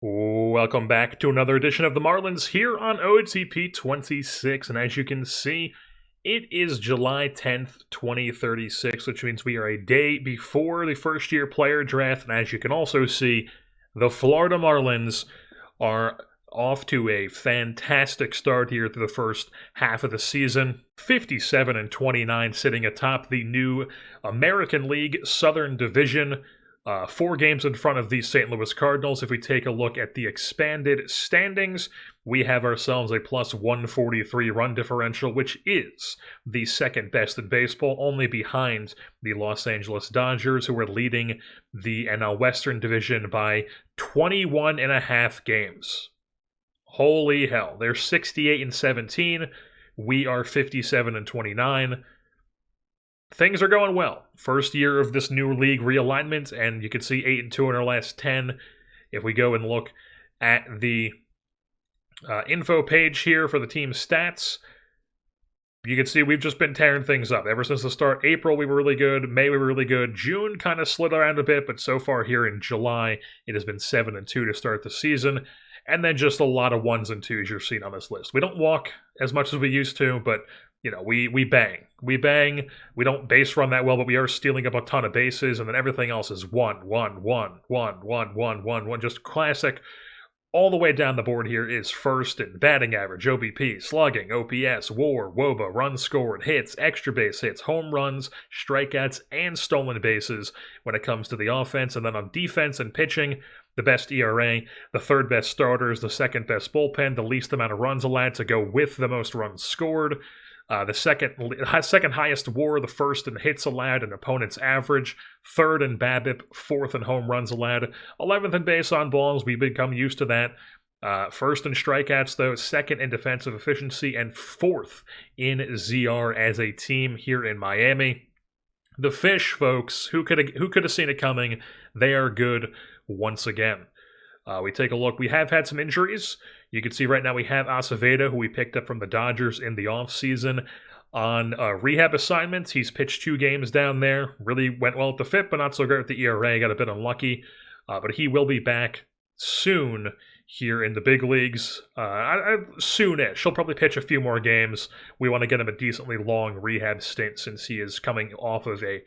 Welcome back to another edition of the Marlins here on OOTP 26, and as you can see, it is July 10th, 2036, which means we are a day before the first-year player draft, and as you can also see, the Florida Marlins are off to a fantastic start here through the first half of the season. 57-29, sitting atop the new American League Southern Division. 4 games in front of the St. Louis Cardinals. If we take a look at the expanded standings, we have ourselves a plus 143 run differential, which is the second best in baseball, only behind the Los Angeles Dodgers, who are leading the NL Western Division by 21 and a half games. Holy hell. They're 68-17. We are 57-29. Things are going well. First year of this new league realignment, and you can see 8-2 in our last 10. If we go and look at the info page here for the team stats, you can see we've just been tearing things up. Ever since the start, April we were really good, May we were really good, June kind of slid around a bit, but so far here in July, it has been 7-2 to start the season. And then just a lot of 1s and 2s you're seeing on this list. We don't walk as much as we used to, but you know, we bang. We bang. We don't base run that well, but we are stealing up a ton of bases, and then everything else is 1, 1, 1, 1, 1, 1, 1, 1. Just classic. All the way down the board here is first in batting average, OBP, slugging, OPS, WAR, WOBA, runs scored, hits, extra base hits, home runs, strikeouts, and stolen bases when it comes to the offense. And then on defense and pitching, the best ERA, the third best starters, the second best bullpen, the least amount of runs allowed to go with the most runs scored. The second highest WAR, the first in hits allowed and opponent's average, third in BABIP, fourth in home runs allowed, 11th in base on balls. We've become used to that. First in strikeouts, though, second in defensive efficiency, and fourth in ZR as a team here in Miami. The Fish, folks, who could have seen it coming? They are good once again. We take a look. We have had some injuries. You can see right now we have Acevedo, who we picked up from the Dodgers in the offseason on rehab assignments. He's pitched 2 games down there. Really went well at the FIP, but not so great with the ERA. Got a bit unlucky. But he will be back soon here in the big leagues. Soonish. He'll probably pitch a few more games. We want to get him a decently long rehab stint since he is coming off of a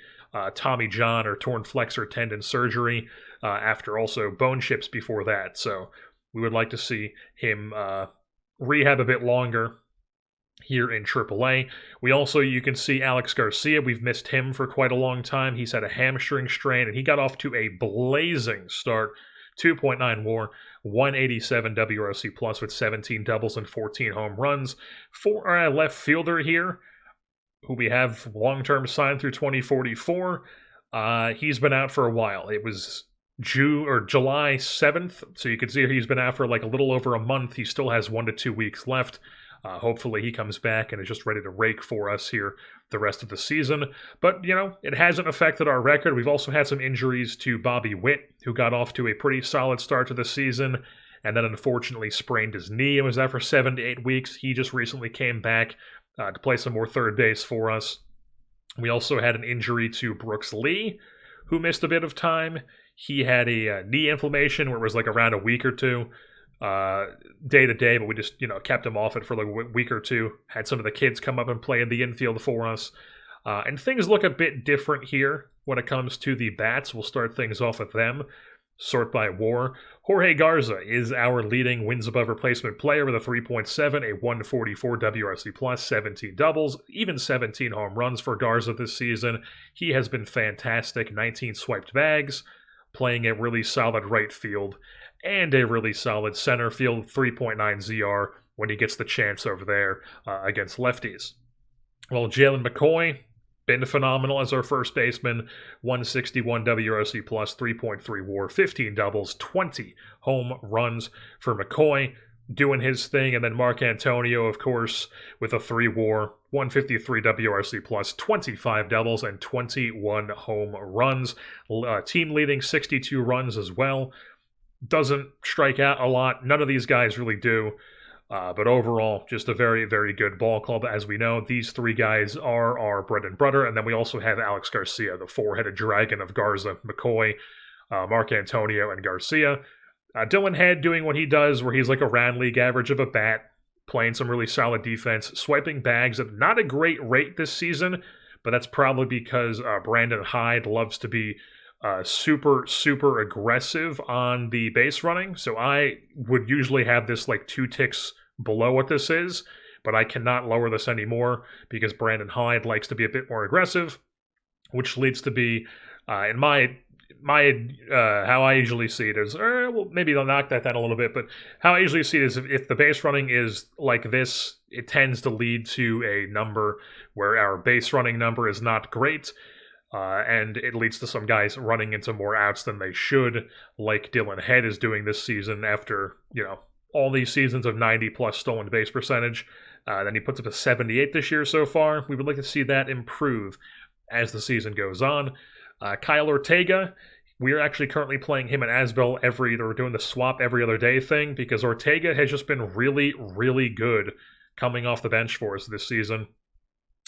Tommy John or torn flexor tendon surgery after also bone chips before that. So we would like to see him rehab a bit longer here in AAA. We also, you can see Alex Garcia. We've missed him for quite a long time. He's had a hamstring strain, and he got off to a blazing start. 2.9 WAR, 187 WRC plus with 17 doubles and 14 home runs. For our left fielder here, who we have long-term signed through 2044, he's been out for a while. It was July 7th, so you can see he's been out for like a little over a month. He still has 1 to 2 weeks left. Hopefully he comes back and is just ready to rake for us here the rest of the season. But, you know, it hasn't affected our record. We've also had some injuries to Bobby Witt, who got off to a pretty solid start to the season, and then unfortunately sprained his knee and was out for 7 to 8 weeks. He just recently came back to play some more third base for us. We also had an injury to Brooks Lee, who missed a bit of time. He had a knee inflammation where it was like around a week or two, day to day, but we just, kept him off it for like a week or two. Had some of the kids come up and play in the infield for us. And things look a bit different here when it comes to the bats. We'll start things off with them. Sort by WAR. Jorge Garza is our leading wins above replacement player with a 3.7, a 144 WRC plus, 17 doubles, even 17 home runs for Garza this season. He has been fantastic. 19 swiped bags, playing a really solid right field and a really solid center field, 3.9 ZR when he gets the chance over there against lefties. Well, Jalen McCoy, been phenomenal as our first baseman, 161 WRC plus, 3.3 WAR, 15 doubles, 20 home runs for McCoy, doing his thing. And then Mark Antonio, of course, with a 3 WAR, 153 WRC plus, 25 doubles, and 21 home runs. Team leading 62 runs as well. Doesn't strike out a lot. None of these guys really do. But overall, just a very, very good ball club. As we know, these 3 guys are our bread and butter. And then we also have Alex Garcia, the 4-headed dragon of Garza, McCoy, Mark Antonio, and Garcia. Dylan Head doing what he does, where he's like around league average of a bat, playing some really solid defense, swiping bags at not a great rate this season, but that's probably because Brandon Hyde loves to be super aggressive on the base running. So I would usually have this like 2 ticks below what this is, but I cannot lower this anymore because Brandon Hyde likes to be a bit more aggressive, which leads to be, in my how I usually see it is, well, maybe they'll knock that down a little bit, but how I usually see it is if the base running is like this, it tends to lead to a number where our base running number is not great, and it leads to some guys running into more outs than they should, like Dylan Head is doing this season after, all these seasons of 90-plus stolen base percentage. Then he puts up a 78 this year so far. We would like to see that improve as the season goes on. Kyle Ortega, we are actually currently playing him and Asbel we're doing the swap every other day thing because Ortega has just been really good coming off the bench for us this season.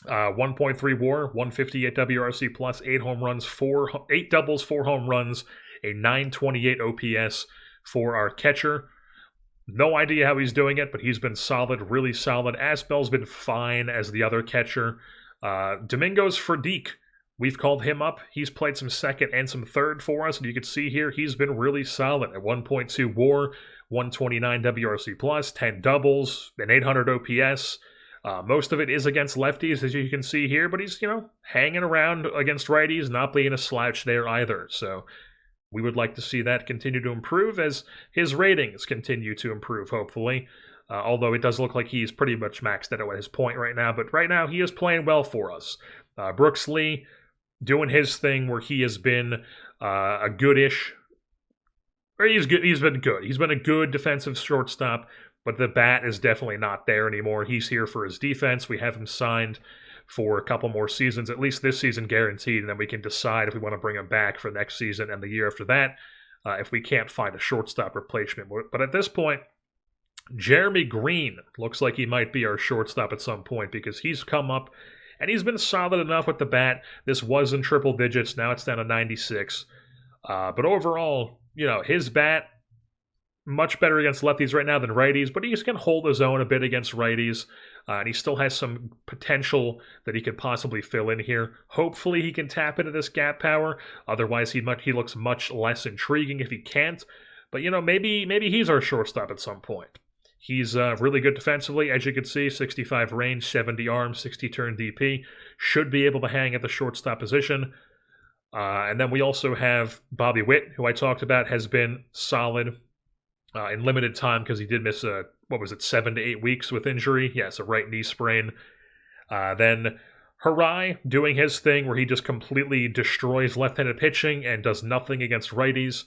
1.3 WAR, 158 WRC plus, 8 home runs, 8 doubles, 4 home runs, a 928 OPS for our catcher. No idea how he's doing it, but he's been solid, really solid. Asbel's been fine as the other catcher. Domingos Ferdique, we've called him up. He's played some second and some third for us, and you can see here he's been really solid at 1.2 WAR, 129 WRC plus, 10 doubles, an 800 OPS. Most of it is against lefties, as you can see here, but he's, hanging around against righties, not being a slouch there either. So we would like to see that continue to improve as his ratings continue to improve, hopefully. Although it does look like he's pretty much maxed out at his point right now, but right now he is playing well for us. Brooks Lee doing his thing where he has been a goodish, or he's good. He's been good. He's been a good defensive shortstop, but the bat is definitely not there anymore. He's here for his defense. We have him signed for a couple more seasons, at least this season guaranteed, and then we can decide if we want to bring him back for next season and the year after that if we can't find a shortstop replacement. But at this point, Jeremy Green looks like he might be our shortstop at some point because he's come up and he's been solid enough with the bat. This was in triple digits. Now it's down to 96. But overall, his bat, much better against lefties right now than righties, but he can hold his own a bit against righties. And he still has some potential that he could possibly fill in here. Hopefully he can tap into this gap power. Otherwise, he looks much less intriguing if he can't. But, maybe he's our shortstop at some point. He's really good defensively, as you can see, 65 range, 70 arm, 60 turn DP. Should be able to hang at the shortstop position. And then we also have Bobby Witt, who I talked about, has been solid in limited time because he did miss 7 to 8 weeks with injury. Yes, a right knee sprain. Then Harai doing his thing where he just completely destroys left-handed pitching and does nothing against righties.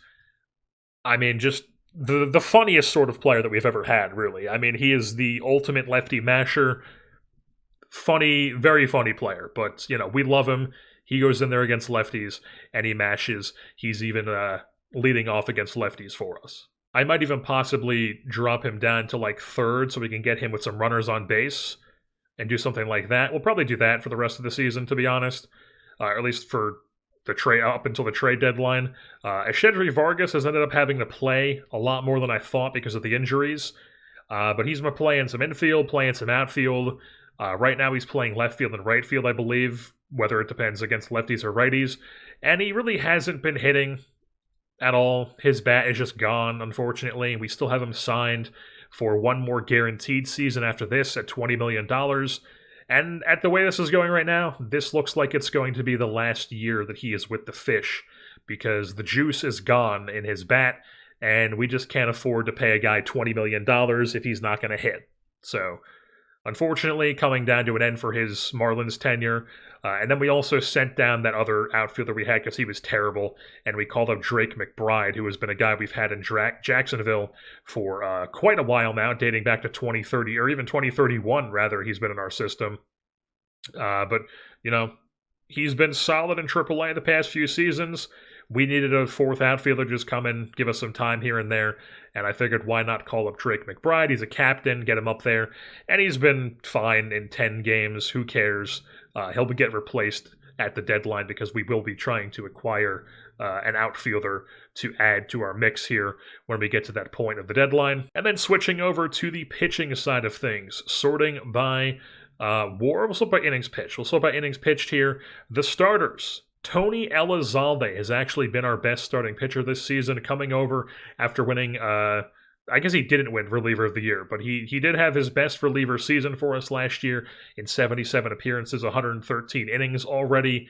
I mean, just the funniest sort of player that we've ever had, really. I mean, he is the ultimate lefty masher. Funny, very funny player, but, we love him. He goes in there against lefties, and he mashes. He's even leading off against lefties for us. I might even possibly drop him down to like third so we can get him with some runners on base and do something like that. We'll probably do that for the rest of the season, to be honest, or at least for the trade up until the trade deadline. Eshedri Vargas has ended up having to play a lot more than I thought because of the injuries, but he's been playing some infield, playing some outfield. Right now he's playing left field and right field, I believe, whether it depends against lefties or righties, and he really hasn't been hitting at all. His bat is just gone, unfortunately. We still have him signed for one more guaranteed season after this at $20 million. And at the way this is going right now, this looks like it's going to be the last year that he is with the Fish because the juice is gone in his bat, and we just can't afford to pay a guy $20 million if he's not going to hit. So, unfortunately, coming down to an end for his Marlins tenure. And then we also sent down that other outfielder we had because he was terrible, and we called up Drake McBride, who has been a guy we've had in Jacksonville for quite a while now, dating back to 2030, or even 2031, rather. He's been in our system. But, he's been solid in AAA the past few seasons. We needed a fourth outfielder to just come in, give us some time here and there, and I figured why not call up Drake McBride? He's a captain, get him up there, and he's been fine in 10 games. Who cares? He'll get replaced at the deadline because we will be trying to acquire an outfielder to add to our mix here when we get to that point of the deadline. And then switching over to the pitching side of things, sorting by WAR. We'll sort by innings pitched. We'll sort by innings pitched here. The starters. Tony Elizalde has actually been our best starting pitcher this season, coming over after winning, I guess he didn't win reliever of the year, but he did have his best reliever season for us last year in 77 appearances, 113 innings already.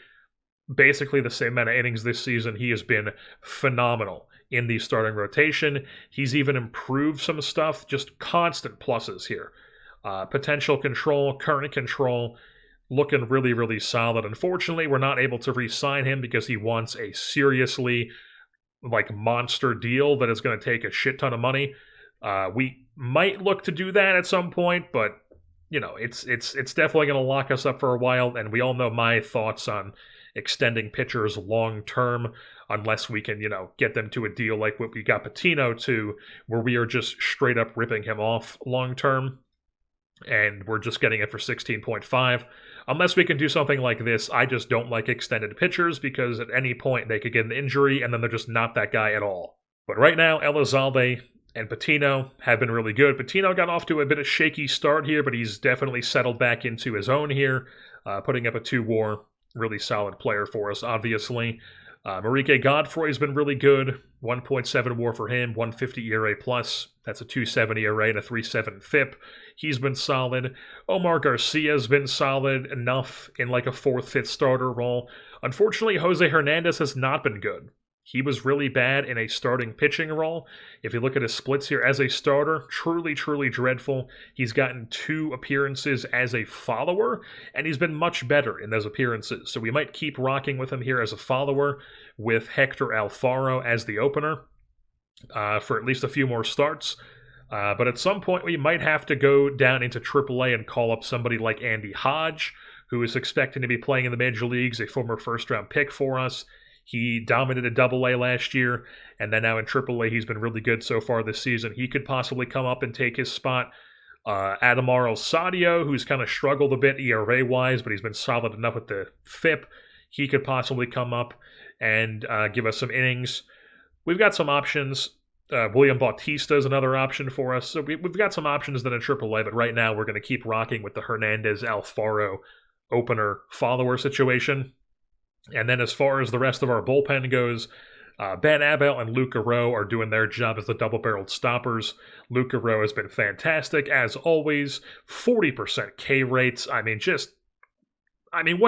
Basically the same amount of innings this season. He has been phenomenal in the starting rotation. He's even improved some stuff, just constant pluses here. Potential control, current control, looking really, really solid. Unfortunately, we're not able to re-sign him because he wants a seriously monster deal that is going to take a shit ton of money. We might look to do that at some point, but it's definitely going to lock us up for a while, and we all know my thoughts on extending pitchers long term unless we can, get them to a deal like what we got Patino to, where we are just straight up ripping him off long term, and we're just getting it for 16.5. Unless we can do something like this, I just don't like extended pitchers because at any point they could get an injury and then they're just not that guy at all. But right now, Elizalde and Patino have been really good. Patino got off to a bit of shaky start here, but he's definitely settled back into his own here, putting up a 2 WAR. Really solid player for us, obviously. Marique Godfrey has been really good. 1.7 WAR for him, 150 ERA plus. That's a 270 ERA and a 3.7 FIP. He's been solid. Omar Garcia has been solid enough in a 4th, 5th starter role. Unfortunately, Jose Hernandez has not been good. He was really bad in a starting pitching role. If you look at his splits here as a starter, truly, truly dreadful. He's gotten 2 appearances as a follower, and he's been much better in those appearances. So we might keep rocking with him here as a follower with Hector Alfaro as the opener for at least a few more starts. But at some point, we might have to go down into AAA and call up somebody like Andy Hodge, who is expecting to be playing in the major leagues, a former first-round pick for us. He dominated AA last year, and then now in AAA, he's been really good so far this season. He could possibly come up and take his spot. Adamaro Sadio, who's kind of struggled a bit ERA-wise, but he's been solid enough with the FIP. He could possibly come up and give us some innings. We've got some options. William Bautista is another option for us. So we've got some options then in AAA, but right now we're going to keep rocking with the Hernandez-Alfaro opener follower situation. And then as far as the rest of our bullpen goes, Ben Abel and Luke Rowe are doing their job as the double-barreled stoppers. Luke Rowe has been fantastic, as always. 40% K rates. What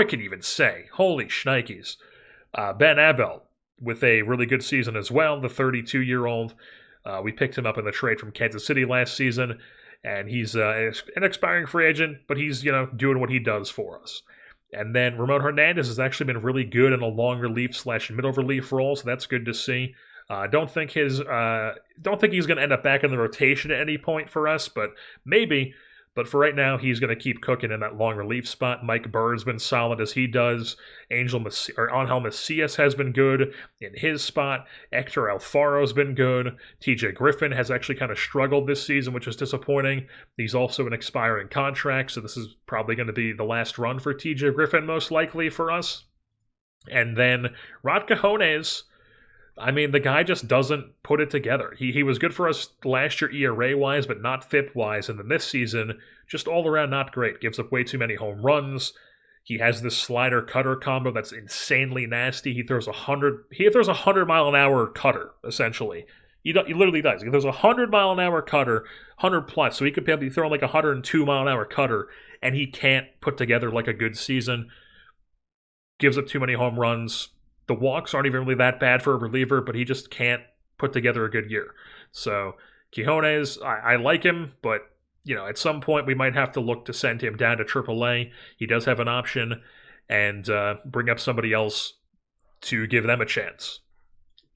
can you even say? Holy shnikes. Ben Abel with a really good season as well, the 32-year-old. We picked him up in the trade from Kansas City last season, and he's an expiring free agent, but he's, doing what he does for us. And then Ramon Hernandez has actually been really good in a long relief / middle relief role, so that's good to see. Don't think he's going to end up back in the rotation at any point for us, but maybe. But for right now, he's going to keep cooking in that long relief spot. Mike Burr's been solid as he does. Angel Macias has been good in his spot. Hector Alfaro's been good. TJ Griffin has actually kind of struggled this season, which is disappointing. He's also an expiring contract, so this is probably going to be the last run for TJ Griffin, most likely for us. And then Rod Cajones. The guy just doesn't put it together. He was good for us last year ERA-wise, but not FIP-wise. And then this season, just all around not great. Gives up way too many home runs. He has this slider-cutter combo that's insanely nasty. He throws a 100-mile-an-hour cutter, essentially. He literally does. He throws a 100-mile-an-hour cutter, 100-plus. So he could be throwing a 102-mile-an-hour cutter, and he can't put together a good season. Gives up too many home runs. The walks aren't even really that bad for a reliever, but he just can't put together a good year. So, Quijones, I like him, but, at some point we might have to look to send him down to AAA. He does have an option, and bring up somebody else to give them a chance.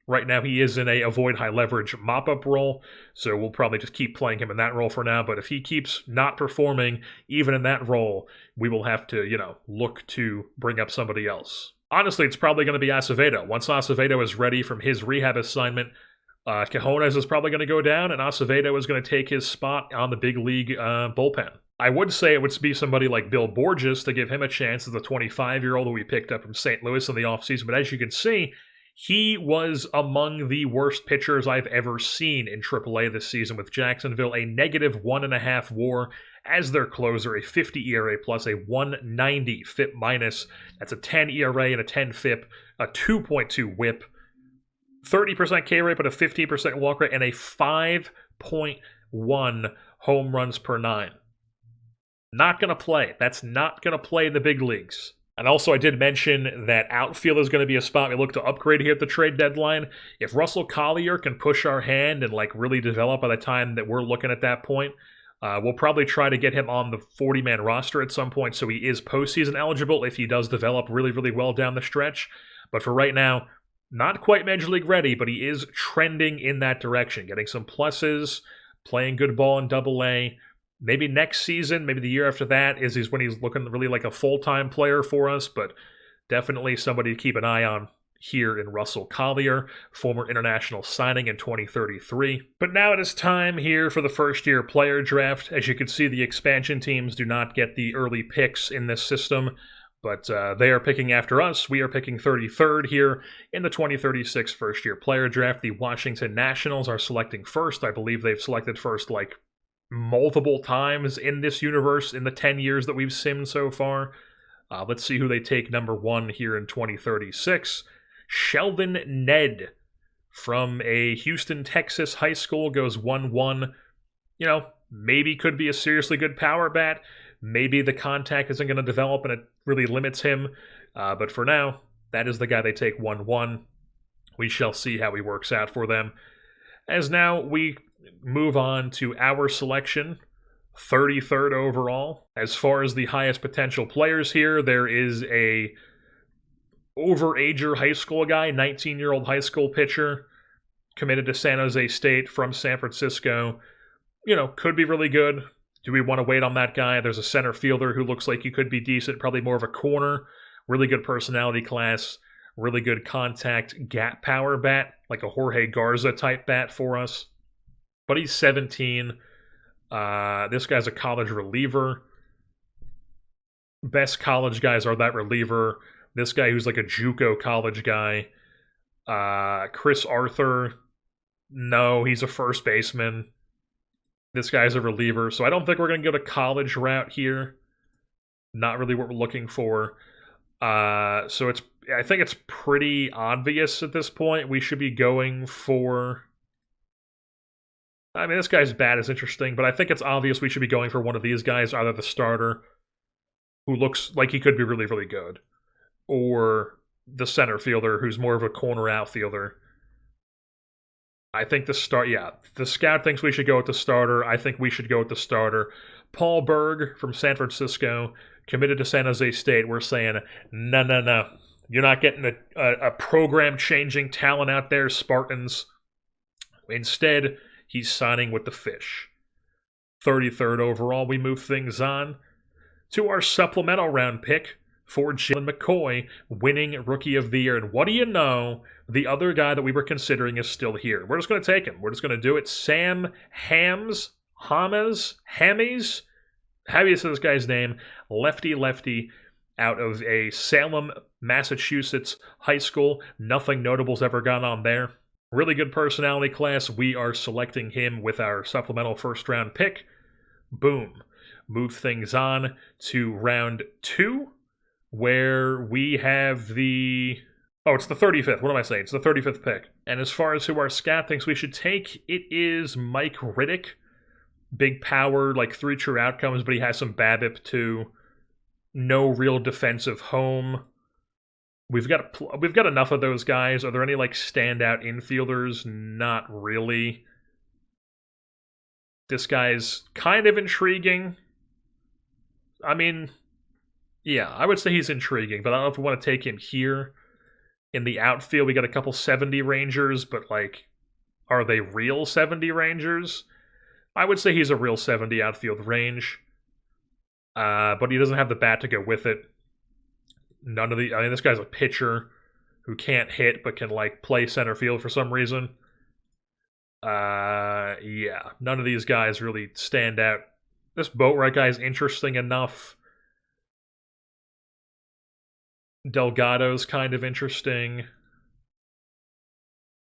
Right now he is in a avoid high leverage mop-up role, so we'll probably just keep playing him in that role for now, but if he keeps not performing, even in that role, we will have to, look to bring up somebody else. Honestly, it's probably going to be Acevedo. Once Acevedo is ready from his rehab assignment, Cajones is probably going to go down, and Acevedo is going to take his spot on the big league bullpen. I would say it would be somebody like Bill Borges to give him a chance as the 25-year-old who we picked up from St. Louis in the offseason, but as you can see, He was among the worst pitchers I've ever seen in AAA this season with Jacksonville, a negative 1.5 WAR as their closer, a 50 ERA plus, a 190 FIP minus. That's a 10 ERA and a 10 FIP, a 2.2 WHIP, 30% K rate, but a 15% walk rate, and a 5.1 home runs per 9. Not going to play. That's not going to play in the big leagues. And also, I did mention that outfield is going to be a spot we look to upgrade here at the trade deadline. If Russell Collier can push our hand and really develop by the time that we're looking at that point, we'll probably try to get him on the 40-man roster at some point so he is postseason eligible if he does develop really, really well down the stretch. But for right now, not quite Major League ready, but he is trending in that direction, getting some pluses, playing good ball in Double-A. Maybe next season, maybe the year after that is when he's looking really like a full-time player for us, but definitely somebody to keep an eye on here in Russell Collier, former international signing in 2033. But now it is time here for the first-year player draft. As you can see, the expansion teams do not get the early picks in this system, but they are picking after us. We are picking 33rd here in the 2036 first-year player draft. The Washington Nationals are selecting first. I believe they've selected first multiple times in this universe in the 10 years that we've simmed so far. Let's see who they take number 1 here in 2036. Shelvin Ned from a Houston, Texas high school goes 1-1. Maybe could be a seriously good power bat. Maybe the contact isn't going to develop and it really limits him. But for now, that is the guy they take 1-1. We shall see how he works out for them. As now we move on to our selection, 33rd overall. As far as the highest potential players here, there is a overager high school guy, 19-year-old high school pitcher, committed to San Jose State from San Francisco. Could be really good. Do we want to wait on that guy? There's a center fielder who looks like he could be decent, probably more of a corner. Really good personality class, really good contact, gap power bat, like a Jorge Garza type bat for us. But he's 17. This guy's a college reliever. Best college guys are that reliever. This guy who's like a JUCO college guy. Chris Arthur. No, he's a first baseman. This guy's a reliever. So I don't think we're going to go to college route here. Not really what we're looking for. I think it's pretty obvious at this point. We should be going for... this guy's bat is interesting, but I think it's obvious we should be going for one of these guys, either the starter, who looks like he could be really, really good, or the center fielder, who's more of a corner outfielder. I think the scout thinks we should go with the starter. I think we should go with the starter. Paul Berg from San Francisco, committed to San Jose State. We're saying, no. You're not getting a program-changing talent out there, Spartans. Instead, he's signing with the Fish. 33rd overall, we move things on to our supplemental round pick for Jalen McCoy, winning Rookie of the Year. And what do you know? The other guy that we were considering is still here. We're just going to take him. We're just going to do it. Sam Hammes, how do you say this guy's name? Lefty, out of a Salem, Massachusetts high school. Nothing notable's ever gone on there. Really good personality class. We are selecting him with our supplemental first-round pick. Boom. Move things on to round 2, where we have the... it's the 35th. What am I saying? It's the 35th pick. And as far as who our scout thinks we should take, it is Mike Riddick. Big power, 3 true outcomes, but he has some BABIP too. No real defensive home. We've got enough of those guys. Are there any standout infielders? Not really. This guy's kind of intriguing. Yeah, I would say he's intriguing, but I don't know if we want to take him here. In the outfield, we got a couple 70 Rangers, but are they real 70 Rangers? I would say he's a real 70 outfield range. But he doesn't have the bat to go with it. This guy's a pitcher who can't hit but can play center field for some reason. Yeah, none of these guys really stand out. This Boatwright guy is interesting enough. Delgado's kind of interesting.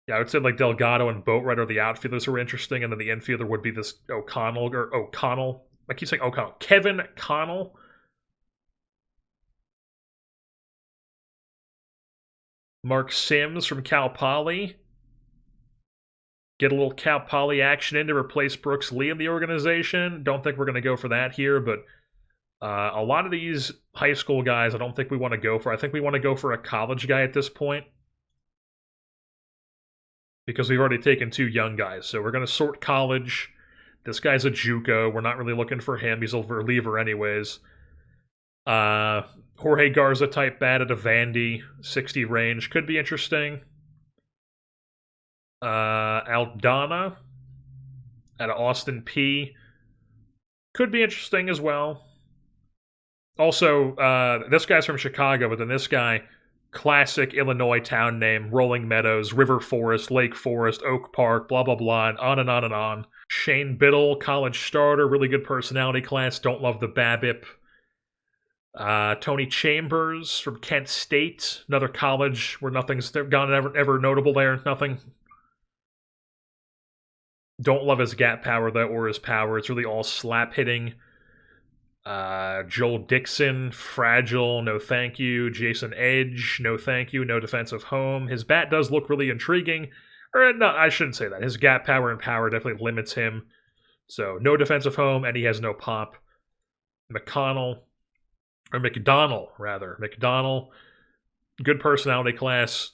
Yeah, I would say like Delgado and Boatwright are the outfielders who are interesting, and then the infielder would be this O'Connell. I keep saying O'Connell. Kevin Connell. Mark Sims from Cal Poly. Get a little Cal Poly action in to replace Brooks Lee in the organization. Don't think we're going to go for that here, but a lot of these high school guys I don't think we want to go for. I think we want to go for a college guy at this point, because we've already taken 2 young guys. So we're going to sort college. This guy's a JUCO. We're not really looking for him. He's a reliever anyways. Jorge Garza type bat at a Vandy, 60 range. Could be interesting. Aldana at an Austin P. Could be interesting as well. Also, this guy's from Chicago, but then this guy, classic Illinois town name, Rolling Meadows, River Forest, Lake Forest, Oak Park, blah, blah, blah, and on and on and on. Shane Biddle, college starter, really good personality class, don't love the BABIP. Tony Chambers from Kent State, another college where nothing's gone ever notable there, nothing. Don't love his gap power, though, or his power. It's really all slap hitting. Joel Dixon, fragile, no thank you. Jason Edge, no thank you, no defensive home. His bat does look really intriguing. Or, no, I shouldn't say that. His gap power and power definitely limits him. So, no defensive home, and he has no pop. McDonald, good personality class.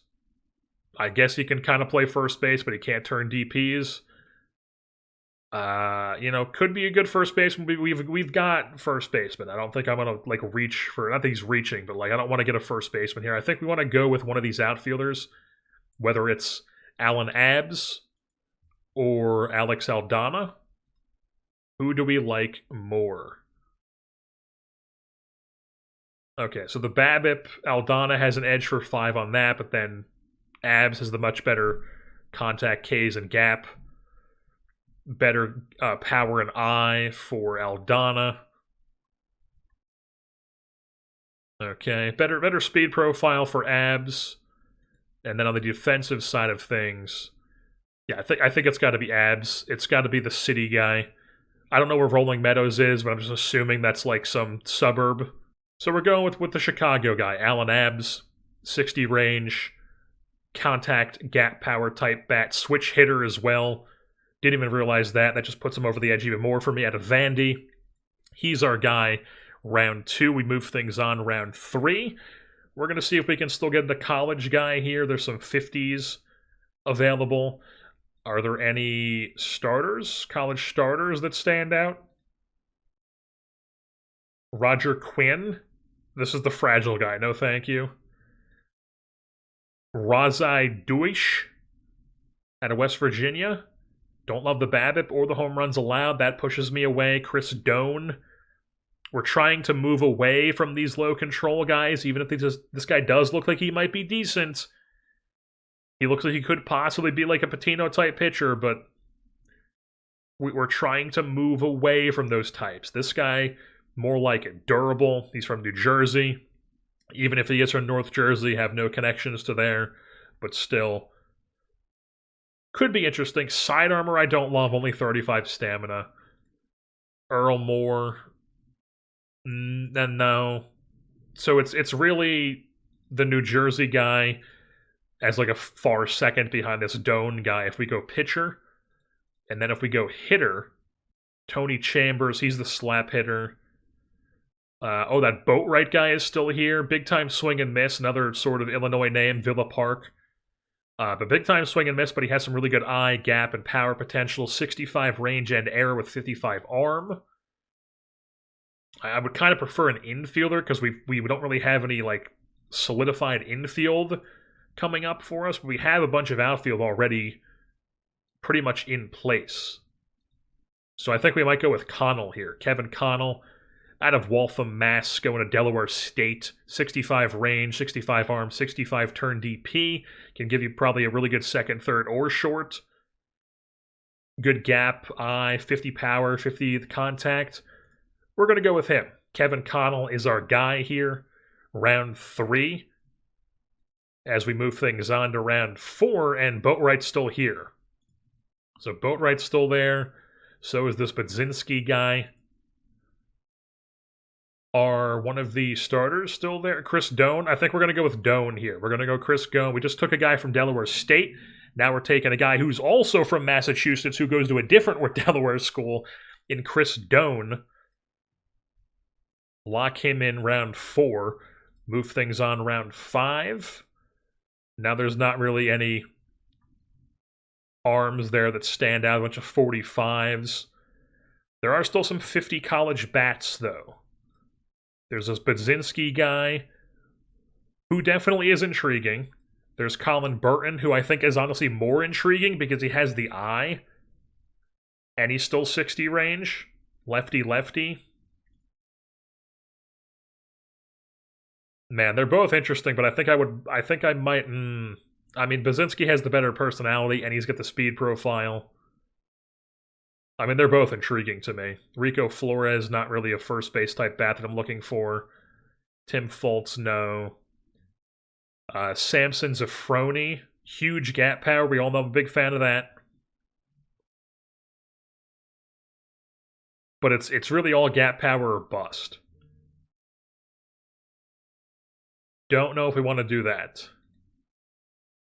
I guess he can kind of play first base, but he can't turn DPs. Could be a good first baseman. We've got first baseman. I don't think I'm gonna like reach for. Not that he's reaching, but like I don't want to get a first baseman here. I think we want to go with one of these outfielders, whether it's Alan Abbs or Alex Aldana. Who do we like more? Okay, so the BABIP, Aldana has an edge for 5 on that, but then Abbs has the much better contact Ks and gap. Better power and eye for Aldana. Okay, better speed profile for Abbs. And then on the defensive side of things, yeah, I think it's got to be Abbs. It's got to be the city guy. I don't know where Rolling Meadows is, but I'm just assuming that's like some suburb. So we're going with the Chicago guy, Alan Abbs, 60 range, contact gap power type bat, switch hitter as well. Didn't even realize that. That just puts him over the edge even more for me at a Vandy. He's our guy. Round 2, we move things on. Round 3, we're going to see if we can still get the college guy here. There's some 50s available. Are there any starters, college starters that stand out? Roger Quinn. This is the fragile guy. No thank you. Razai Duish out of West Virginia. Don't love the BABIP or the home runs allowed. That pushes me away. Chris Doan. We're trying to move away from these low control guys, even if this guy does look like he might be decent. He looks like he could possibly be like a Patino-type pitcher, but we're trying to move away from those types. This guy, more like it. Durable. He's from New Jersey. Even if he is from North Jersey, have no connections to there, but still. Could be interesting. Side armor I don't love, only 35 stamina. Earl Moore. No. So it's really the New Jersey guy as like a far second behind this Doan guy if we go pitcher. And then if we go hitter, Tony Chambers, he's the slap hitter. That Boatwright guy is still here. Big time swing and miss, another sort of Illinois name, Villa Park. But big time swing and miss, but he has some really good eye, gap, and power potential. 65 range and error with 55 arm. I would kind of prefer an infielder because we don't really have any like solidified infield coming up for us. But we have a bunch of outfield already pretty much in place. So I think we might go with Connell here. Kevin Connell out of Waltham, Mass, going to Delaware State. 65 range, 65 arm, 65 turn DP. Can give you probably a really good second, third, or short. Good gap, eye, 50 power, 50 contact. We're going to go with him. Kevin Connell is our guy here. Round 3. as we move things on to round 4, and Boatwright's still here. So Boatwright's still there. So is this Budzinski guy. Are one of the starters still there? Chris Doan? I think we're going to go with Doan here. We're going to go Chris Doan. We just took a guy from Delaware State. Now we're taking a guy who's also from Massachusetts who goes to a different Delaware school in Chris Doan. Lock him in round 4. Move things on round 5. Now there's not really any arms there that stand out, a bunch of 45s. There are still some 50 college bats, though. There's this Budzinski guy, who definitely is intriguing. There's Colin Burton, who I think is honestly more intriguing because he has the eye. And he's still 60 range. Lefty-lefty. Man, they're both interesting, but I think I might... I mean, Budzinski has the better personality, and he's got the speed profile. I mean, they're both intriguing to me. Rico Flores, not really a first base type bat that I'm looking for. Tim Foltz, no. Samson Zafroni, huge gap power. We all know I'm a big fan of that. But it's really all gap power or bust. Don't know if we want to do that.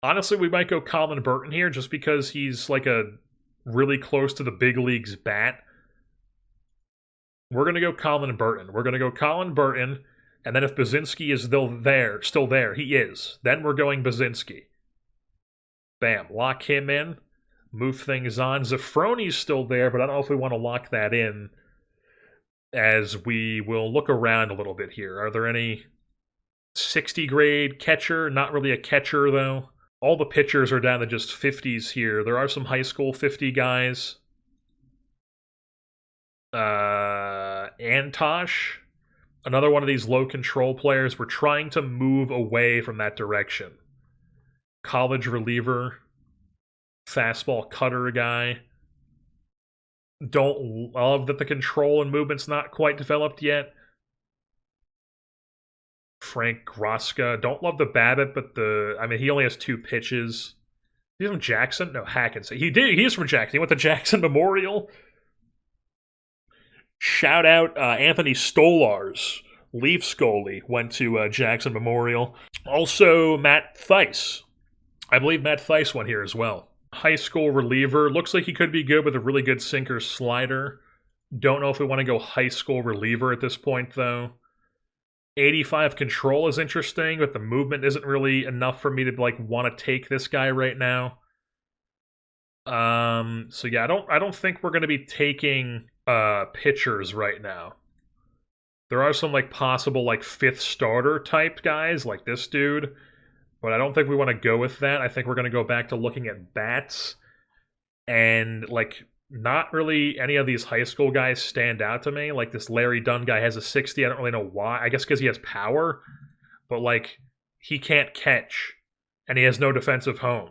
Honestly, we might go Colin Burton here just because he's like a really close to the big leagues bat. We're going to go Colin Burton. And then if Budzinski is still there, he is. Then we're going Budzinski. Bam, lock him in. Move things on. Zafroni's still there, but I don't know if we want to lock that in, as we will look around a little bit here. Are there any 60 grade catcher? Not really a catcher, though. All the pitchers are down to just 50s here. There are some high school 50 guys. Antosh, another one of these low control players. We're trying to move away from that direction. College reliever, fastball cutter guy. Don't love that the control and movement's not quite developed yet. Frank Groska. Don't love the BABIP, but he only has 2 pitches. He's from Jackson? No, Hackensack. He is from Jackson. He went to Jackson Memorial. Shout out Anthony Stolars. Leafs goalie went to Jackson Memorial. Also, Matt Theis. I believe Matt Theis went here as well. High school reliever. Looks like he could be good with a really good sinker slider. Don't know if we want to go high school reliever at this point, though. 85 control is interesting, but the movement isn't really enough for me to want to take this guy right now. So yeah, I don't think we're going to be taking pitchers right now. There are some possible 5th starter type guys like this dude, but I don't think we want to go with that. I think we're going to go back to looking at bats, and not really any of these high school guys stand out to me. This Larry Dunn guy has a 60. I don't really know why. I guess because he has power, but he can't catch, and he has no defensive home.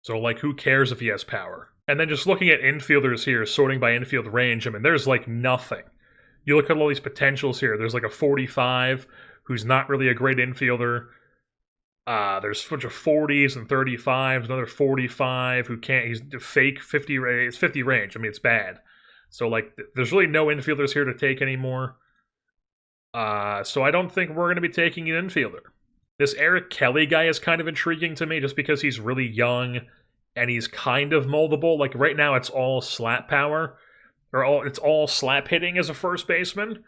So who cares if he has power? And then just looking at infielders here, sorting by infield range, I mean, there's nothing. You look at all these potentials here. There's a 45 who's not really a great infielder. There's a bunch of 40s and 35s, another 45 who can't, he's fake 50, it's 50 range. I mean, it's bad. So, there's really no infielders here to take anymore. So I don't think we're going to be taking an infielder. This Eric Kelly guy is kind of intriguing to me just because he's really young and he's kind of moldable. Right now it's all slap power, it's all slap hitting as a first baseman,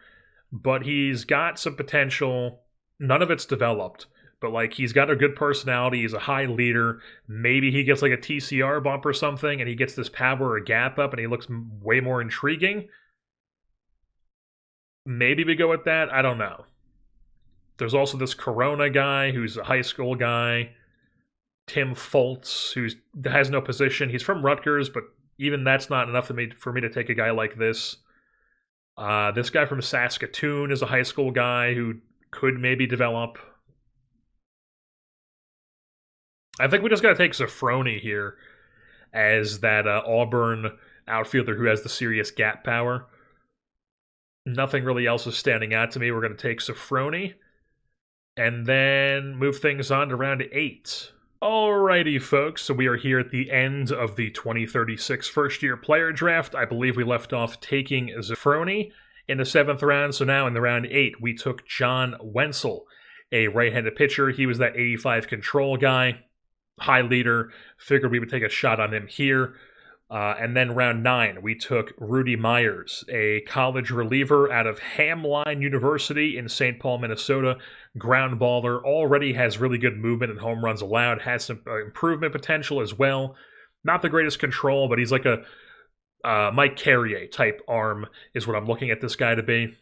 but he's got some potential. None of it's developed. But he's got a good personality. He's a high leader. Maybe he gets a TCR bump or something, and he gets this power or gap up, and he looks way more intriguing. Maybe we go with that. I don't know. There's also this Corona guy who's a high school guy. Tim Foltz, who has no position. He's from Rutgers, but even that's not enough for me to take a guy like this. This guy from Saskatoon is a high school guy who could maybe develop. I think we just got to take Zafroni here as that Auburn outfielder who has the serious gap power. Nothing really else is standing out to me. We're going to take Zafroni. and then move things on to round 8. Alrighty, folks, so we are here at the end of the 2036 first-year player draft. I believe we left off taking Zafroni in the 7th round, so now in the round 8, we took John Wenzel, a right-handed pitcher. He was that 85 control guy, high leader. Figured we would take a shot on him here. And then round 9, we took Rudy Myers, a college reliever out of Hamline University in St. Paul, Minnesota. Ground baller, already has really good movement and home runs allowed, has some improvement potential as well. Not the greatest control, but he's like a Mike Carrier type arm is what I'm looking at this guy to be.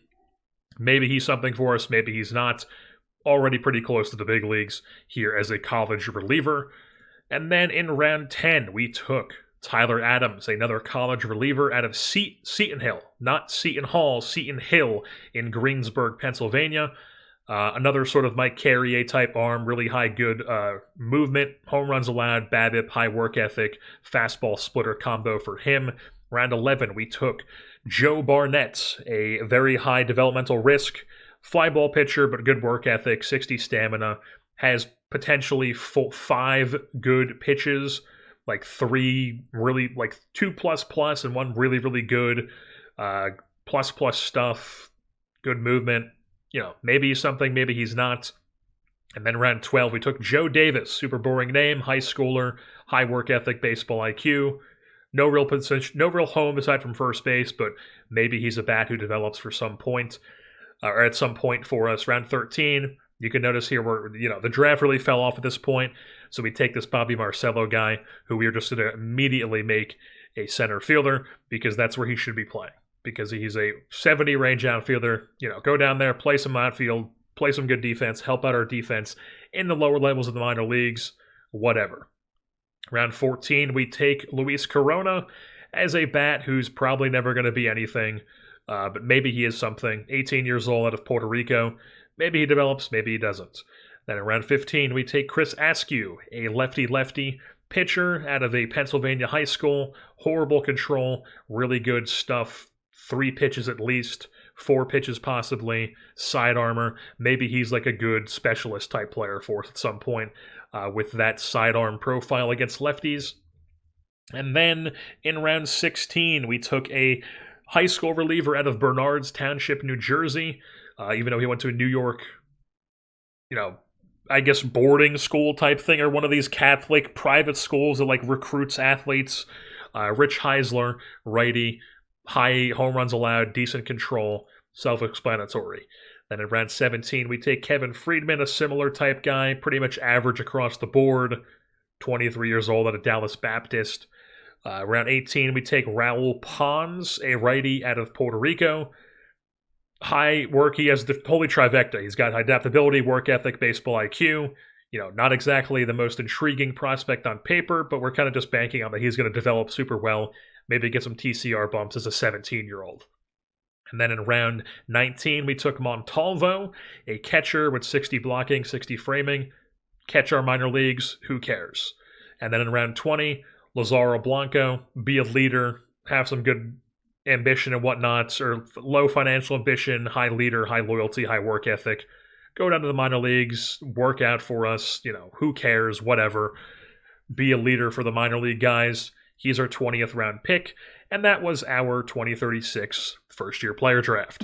Maybe he's something for us, maybe he's not. Already pretty close to the big leagues here as a college reliever. And then in round 10, we took Tyler Adams, another college reliever out of Seton Hill. Not Seton Hall, Seton Hill in Greensburg, Pennsylvania. Another sort of Mike Carrier type arm, really high good movement, home runs allowed, BABIP, high work ethic, fastball splitter combo for him. Round 11, we took Joe Barnett, a very high developmental risk, fly ball pitcher, but good work ethic, 60 stamina, has potentially 5 good pitches, like 3 really, like 2++ and 1 really, really good plus stuff, good movement. You know, maybe he's something, maybe he's not. And then round 12, we took Joe Davis, super boring name, high schooler, high work ethic, baseball IQ. No real position, no real home aside from first base, but maybe he's a bat who develops for some point, or at some point for us. Round 13, you can notice here where, the draft really fell off at this point. So we take this Bobby Marcello guy, who we are just going to immediately make a center fielder, because that's where he should be playing. Because he's a 70 range outfielder. Go down there, play some outfield, play some good defense, help out our defense in the lower levels of the minor leagues, whatever. Round 14, we take Luis Corona as a bat who's probably never going to be anything, but maybe he is something. 18 years old out of Puerto Rico. Maybe he develops, maybe he doesn't. Then in round 15, we take Chris Askew, a lefty-lefty pitcher out of a Pennsylvania high school. Horrible control, really good stuff. 3 pitches at least, 4 pitches possibly, side armor. Maybe he's like a good specialist type player for us at some point with that sidearm profile against lefties. And then in round 16, we took a high school reliever out of Bernards Township, New Jersey, even though he went to a New York, I guess boarding school type thing, or one of these Catholic private schools that like recruits athletes. Rich Heisler, righty, high home runs allowed, decent control, self-explanatory. Then in round 17, we take Kevin Friedman, a similar type guy, pretty much average across the board, 23 years old out of Dallas Baptist. Round 18, we take Raul Pons, a righty out of Puerto Rico. High work, he has the holy trifecta. He's got adaptability, work ethic, baseball IQ. Not exactly the most intriguing prospect on paper, but we're kind of just banking on that he's going to develop super well, maybe get some TCR bumps as a 17-year-old. And then in round 19, we took Montalvo, a catcher with 60 blocking, 60 framing. Catch our minor leagues, who cares? And then in round 20, Lazaro Blanco, be a leader, have some good ambition and whatnot, or low financial ambition, high leader, high loyalty, high work ethic. Go down to the minor leagues, work out for us, who cares, whatever. Be a leader for the minor league guys. He's our 20th round pick, and that was our 2036 first-year player draft.